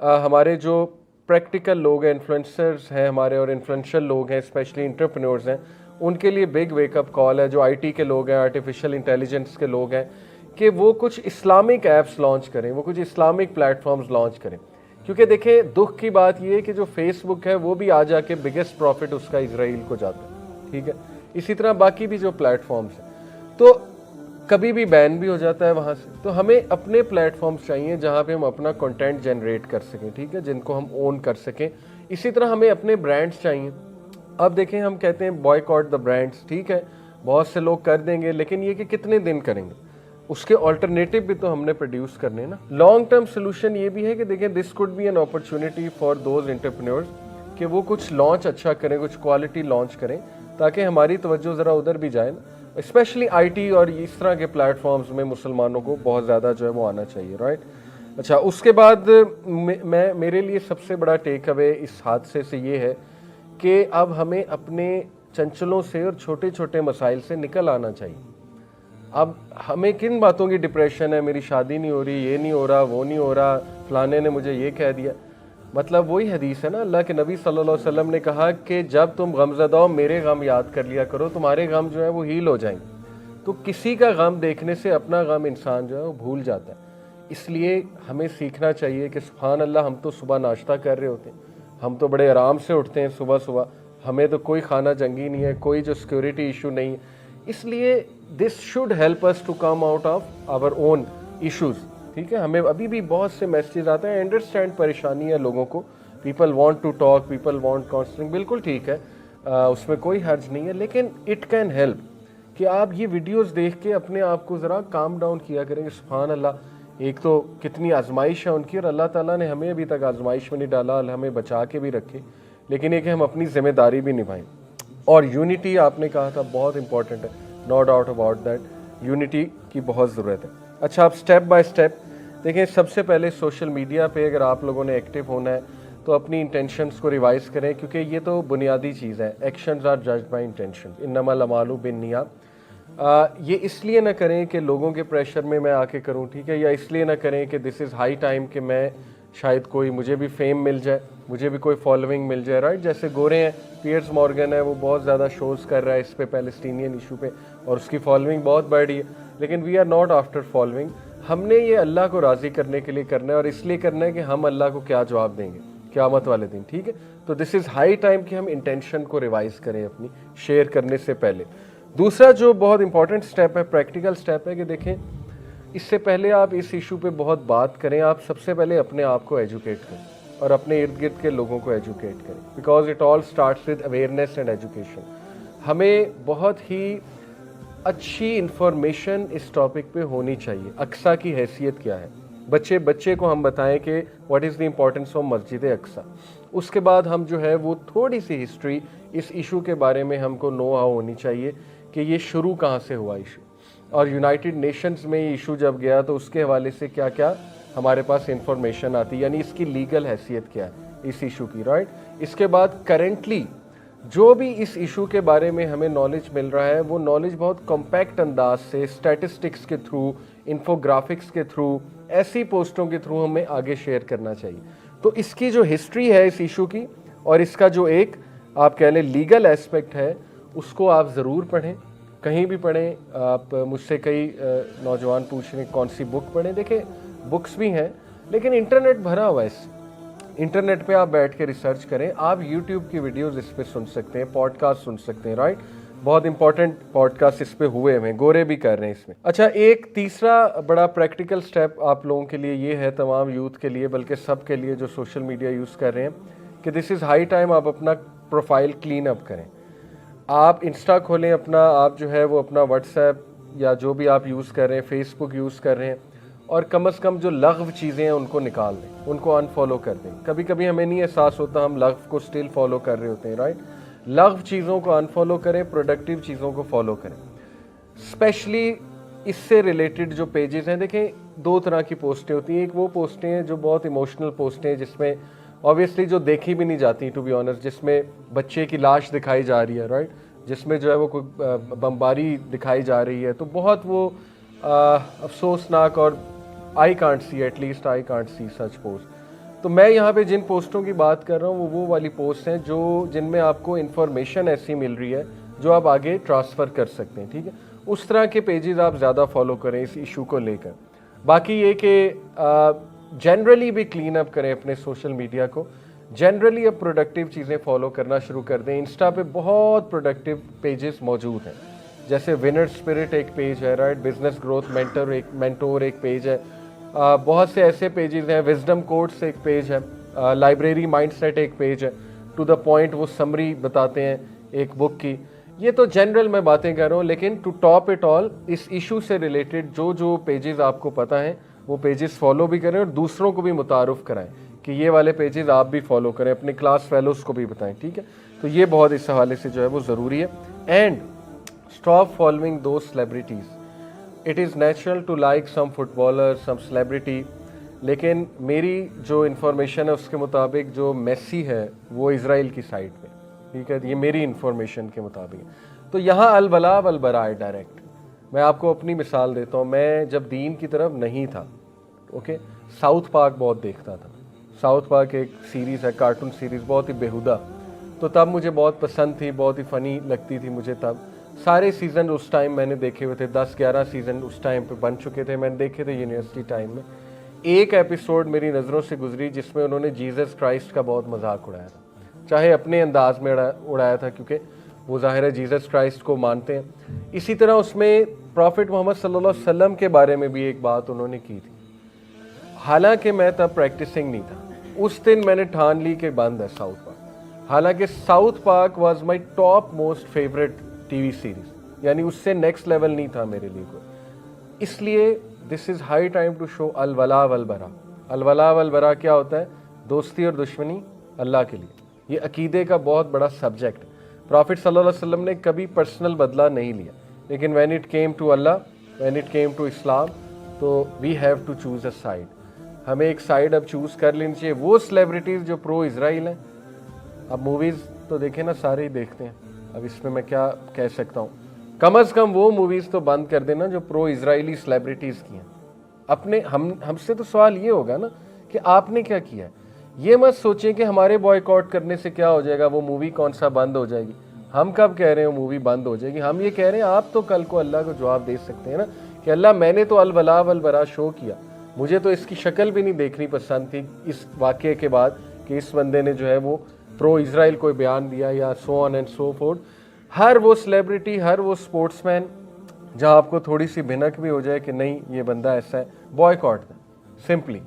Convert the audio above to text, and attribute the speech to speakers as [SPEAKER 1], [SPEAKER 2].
[SPEAKER 1] हमारे जो प्रैक्टिकल लोग हैं, इन्फ्लुएंसर्स हैं हमारे और इन्फ्लुएंशियल लोग हैं, स्पेशली एंटरप्रेन्योर्स हैं, उनके लिए बिग वेकअप कॉल है। जो आईटी के लोग हैं, आर्टिफिशियल इंटेलिजेंस के लोग हैं, कि वो कुछ इस्लामिक ऐप्स लॉन्च करें, वो कुछ इस्लामिक प्लेटफॉर्म्स लॉन्च करें। क्योंकि देखिए दुख की बात ये है कि जो फेसबुक है वो भी आ जाके बिगेस्ट प्रॉफिट उसका इसराइल को जाता है, ठीक है। इसी तरह बाकी भी जो प्लेटफॉर्म्स हैं तो कभी भी बैन भी हो जाता है वहाँ से। तो हमें अपने प्लेटफॉर्म्स चाहिए जहाँ पे हम अपना कंटेंट जनरेट कर सकें, ठीक है, जिनको हम ओन कर सकें। इसी तरह हमें अपने ब्रांड्स चाहिए। अब देखें, हम कहते हैं बॉयकॉट द ब्रांड्स, ठीक है, बहुत से लोग कर देंगे, लेकिन ये कि कितने दिन करेंगे, उसके ऑल्टरनेटिव भी तो हमने प्रोड्यूस करने ना। लॉन्ग टर्म सोल्यूशन ये भी है कि देखें, this could be an opportunity for those entrepreneurs कि वो कुछ लॉन्च अच्छा करें, कुछ क्वालिटी लॉन्च करें, ताकि हमारी तवज्जो ज़रा उधर भी जाए ना। स्पेशली आईटी और इस तरह के प्लेटफॉर्म्स में मुसलमानों को बहुत ज़्यादा जो है वो आना चाहिए, राइट। अच्छा, उसके बाद मेरे लिए सबसे बड़ा टेक अवे इस हादसे से ये है कि अब हमें अपने चंचलों से और छोटे छोटे मसाइल से निकल आना चाहिए। अब हमें किन बातों की डिप्रेशन है, मेरी शादी नहीं हो रही, ये नहीं हो रहा, वो नहीं हो रहा, फलाने ने मुझे ये कह दिया। मतलब वही हदीस है ना, अल्लाह के नबी सल्लल्लाहु अलैहि वसल्लम ने कहा कि जब तुम गमज़दा हो मेरे गम याद कर लिया करो, तुम्हारे गम जो है वो हील हो जाएंगे। तो किसी का गम देखने से अपना गम इंसान जो है वो भूल जाता है। इसलिए हमें सीखना चाहिए कि सुभान अल्लाह, हम तो सुबह नाश्ता कर रहे होते हैं, हम तो बड़े आराम से उठते हैं सुबह सुबह, हमें तो कोई खाना जंगी नहीं है, कोई जो सिक्योरिटी इशू नहीं है। इसलिए this should help us to come out of our own issues, ठीक है। हमें अभी भी बहुत से मैसेज आते हैं, अंडरस्टैंड परेशानी है लोगों को, people want to talk, people want counselling, बिल्कुल ठीक है, उसमें कोई हर्ज नहीं है। लेकिन इट कैन हेल्प कि आप ये वीडियोस देख के अपने आप को ज़रा काम डाउन किया करेंगे। सुभान अल्लाह, एक तो कितनी आजमाइश है उनकी, और अल्लाह ताला ने हमें अभी तक आजमाइश में नहीं डाला, हमें बचा के भी रखे, लेकिन ये कि हम अपनी जिम्मेदारी भी निभाएं। और यूनिटी आपने कहा था बहुत इंपॉर्टेंट है, no doubt about that, unity की बहुत ज़रूरत है। अच्छा, आप स्टेप बाय स्टेप देखें। सबसे पहले सोशल मीडिया पे अगर आप लोगों ने एक्टिव होना है तो अपनी इंटेंशंस को रिवाइज़ करें, क्योंकि ये तो बुनियादी चीज़ है, actions are judged by intention, इन्नमल अमालु बिन्नियात। ये इसलिए ना करें कि लोगों के प्रेशर में मैं आके करूं, ठीक है, या इसलिए ना करें कि दिस इज़ हाई टाइम कि मैं शायद कोई मुझे भी फेम मिल जाए, मुझे भी कोई फॉलोइंग मिल जाए, राइट। जैसे गोरे हैं, पियर्स मॉर्गन है, वो बहुत ज़्यादा शोज़ कर रहा है इस पे, पैलेस्टीनियन इशू पे, और उसकी फॉलोइंग बहुत बढ़ी है। लेकिन we are not after following, हमने ये अल्लाह को राज़ी करने के लिए करना है, और इसलिए करना है कि हम अल्लाह को क्या जवाब देंगे क़यामत वाले दिन, ठीक है। तो दिस इज़ हाई टाइम कि हम इंटेंशन को रिवाइज़ करें अपनी शेयर करने से पहले। दूसरा जो बहुत इंपॉर्टेंट स्टेप है, प्रैक्टिकल स्टेप है, कि देखें, इससे पहले आप इस इशू पे बहुत बात करें, आप सबसे पहले अपने आप को एजुकेट करें और अपने इर्द गिर्द के लोगों को एजुकेट करें, because it all starts with awareness and education. हमें बहुत ही अच्छी इंफॉर्मेशन इस टॉपिक पे होनी चाहिए। अक्सा की हैसियत क्या है, बच्चे को हम बताएं कि what is the importance of मस्जिद अक्सा। उसके बाद हम जो है वो थोड़ी सी हिस्ट्री इस इशू के बारे में हमको नो हाउ होनी चाहिए कि ये शुरू कहाँ से हुआ इशू, और यूनाइटेड नेशंस में ये इशू जब गया तो उसके हवाले से क्या क्या हमारे पास इंफॉर्मेशन आती, यानी इसकी लीगल हैसियत क्या है इस इशू की, राइट। इसके बाद करेंटली जो भी इस इशू के बारे में हमें नॉलेज मिल रहा है, वो नॉलेज बहुत कॉम्पैक्ट अंदाज से स्टैटिस्टिक्स के थ्रू, इन्फोग्राफिक्स के थ्रू, ऐसी पोस्टों के थ्रू हमें आगे शेयर करना चाहिए। तो इसकी जो हिस्ट्री है इस इशू की, और इसका जो एक आप कह लें लीगल एस्पेक्ट है, उसको आप ज़रूर पढ़ें, कहीं भी पढ़ें। आप मुझसे कई नौजवान पूछ रहे हैं कौन सी बुक पढ़ें, देखें बुक्स भी हैं, लेकिन इंटरनेट भरा हुआ है इससे। इंटरनेट पे आप बैठ के रिसर्च करें, आप यूट्यूब की वीडियोस इस पे सुन सकते हैं, पॉडकास्ट सुन सकते हैं, राइट। बहुत इंपॉर्टेंट पॉडकास्ट इस पे हुए हैं, गोरे भी कर रहे हैं इसमें। अच्छा, एक तीसरा बड़ा प्रैक्टिकल स्टेप आप लोगों के लिए ये है, तमाम यूथ के लिए, बल्कि सब के लिए जो सोशल मीडिया यूज़ कर रहे हैं, कि दिस इज़ हाई टाइम आप अपना प्रोफाइल क्लीन अप करें। आप इंस्टा खोलें अपना, आप जो है वो अपना व्हाट्सएप या जो भी आप यूज़ कर रहे हैं, फेसबुक यूज़ कर रहे हैं, और कम से कम जो लग़्व चीज़ें हैं उनको निकाल दें, उनको अनफॉलो कर दें। कभी कभी हमें नहीं एहसास होता, हम लग़्व को स्टिल फॉलो कर रहे होते हैं, राइट। लग़्व चीज़ों को अनफॉलो करें, प्रोडक्टिव चीज़ों को फॉलो करें। स्पेशली इससे रिलेटेड जो पेजेस हैं, देखें दो तरह की पोस्टें होती हैं। एक वो पोस्टें हैं जो बहुत इमोशनल पोस्टें हैं, जिसमें ऑब्वियसली जो देखी भी नहीं जाती, टू बी ऑनेस्ट, जिसमें बच्चे की लाश दिखाई जा रही है, राइट, जिसमें जो है वो कोई बमबारी दिखाई जा रही है, तो बहुत वो अफसोसनाक, और I can't see, at least I can't see such post. तो मैं यहाँ पे जिन पोस्टों की बात कर रहा हूँ वो वाली पोस्ट हैं जो जिनमें आपको इन्फॉर्मेशन ऐसी मिल रही है जो आप आगे ट्रांसफ़र कर सकते हैं, ठीक है। उस तरह के पेजेस आप ज़्यादा फॉलो करें इस इशू को लेकर। बाकी ये कि जनरली भी क्लीन अप करें अपने सोशल मीडिया को, जनरली अब प्रोडक्टिव चीज़ें फॉलो करना शुरू कर दें। इंस्टा पे बहुत प्रोडक्टिव पेजेस मौजूद हैं, जैसे विनर स्पिरिट एक पेज है, राइट, बिजनेस ग्रोथ मेंटोर एक पेज है, बहुत से ऐसे पेजेस हैं, विजडम कोट्स एक पेज है, लाइब्रेरी माइंडसेट एक पेज है, टू द पॉइंट वो समरी बताते हैं एक बुक की। ये तो जनरल मैं बातें कर रहा हूँ, लेकिन टू टॉप इट ऑल इस इशू से रिलेटेड जो जो पेजेस आपको पता हैं वो पेजेस फॉलो भी करें और दूसरों को भी मुतारुफ कराएं कि ये वाले पेजेस आप भी फॉलो करें, अपने क्लास फेलोज को भी बताएं, ठीक है। तो ये बहुत इस हवाले से जो है वो ज़रूरी है। And stop following those celebrities. It is natural to like some footballer, some celebrity, लेकिन मेरी जो इन्फॉर्मेशन है उसके मुताबिक जो मेसी है वो इज़राइल की साइड पे, ठीक है, ये मेरी इन्फॉर्मेशन के मुताबिक। तो यहाँ अल वला वल बरा है डायरेक्ट। मैं आपको अपनी मिसाल देता हूँ, मैं जब दीन की तरफ नहीं था, ओके, साउथ पार्क बहुत देखता था। साउथ पार्क एक सीरीज़ है, कार्टून सीरीज़, बहुत ही बेहुदा, तो तब मुझे बहुत पसंद थी, बहुत ही फ़नी लगती थी मुझे तब। सारे सीज़न उस टाइम मैंने देखे हुए थे, 10-11 सीज़न उस टाइम पे बन चुके थे, मैंने देखे थे यूनिवर्सिटी टाइम में। एक एपिसोड मेरी नज़रों से गुजरी जिसमें उन्होंने जीसस क्राइस्ट का बहुत मजाक उड़ाया था, चाहे अपने अंदाज में उड़ाया था क्योंकि वो ज़ाहिर है जीसस क्राइस्ट को मानते हैं। इसी तरह उसमें प्रॉफिट मोहम्मद सल्लल्लाहु अलैहि वसल्लम के बारे में भी एक बात उन्होंने की थी। हालांकि मैं तब प्रैक्टिसिंग नहीं था, उस दिन मैंने ठान ली कि बंद है साउथ पार्क। हालांकि south park was my top most favourite TV series, यानी उससे नेक्स्ट लेवल नहीं था मेरे लिए कोई। इसलिए this is high time to show अल वला वल बरा। अल वला वल बरा क्या होता है? दोस्ती और दुश्मनी अल्लाह के लिए। ये अकीदे का बहुत बड़ा सब्जेक्ट है। प्रॉफिट सल्लल्लाहु अलैहि वसल्लम ने कभी पर्सनल बदला नहीं लिया, लेकिन when it came to Allah, when it came to Islam, तो we have to choose a side. हमें एक साइड अब चूज़ कर लेनी चाहिए। वो सेलिब्रिटीज़ जो प्रो इज़राइल हैं, अब मूवीज़ तो देखें ना, सारे ही देखते हैं, अब इसमें मैं क्या कह सकता हूँ। कम अज़ कम वो मूवीज़ तो बंद कर देना जो प्रो इज़राइली सेलिब्रिटीज़ की हैं। अपने हमसे तो सवाल ये होगा ना कि आपने क्या किया है। ये मत सोचें कि हमारे बॉयकॉट करने से क्या हो जाएगा, वो मूवी कौन सा बंद हो जाएगी। हम कब कह रहे हैं वो मूवी बंद हो जाएगी? हम ये कह रहे हैं आप तो कल को अल्लाह को जवाब दे सकते हैं ना कि अल्लाह मैंने तो अल वला वल बरा शो किया, मुझे तो इसकी शक्ल भी नहीं देखनी पसंद थी इस वाक़े के बाद कि इस बंदे ने जो है वो प्रो इज़राइल कोई बयान दिया या so on and so forth. हर वो सेलिब्रिटी, हर वो स्पोर्ट्समैन जहाँ आपको थोड़ी सी भिनक भी हो जाए कि नहीं ये बंदा ऐसा है, बॉयकॉट सिंपली।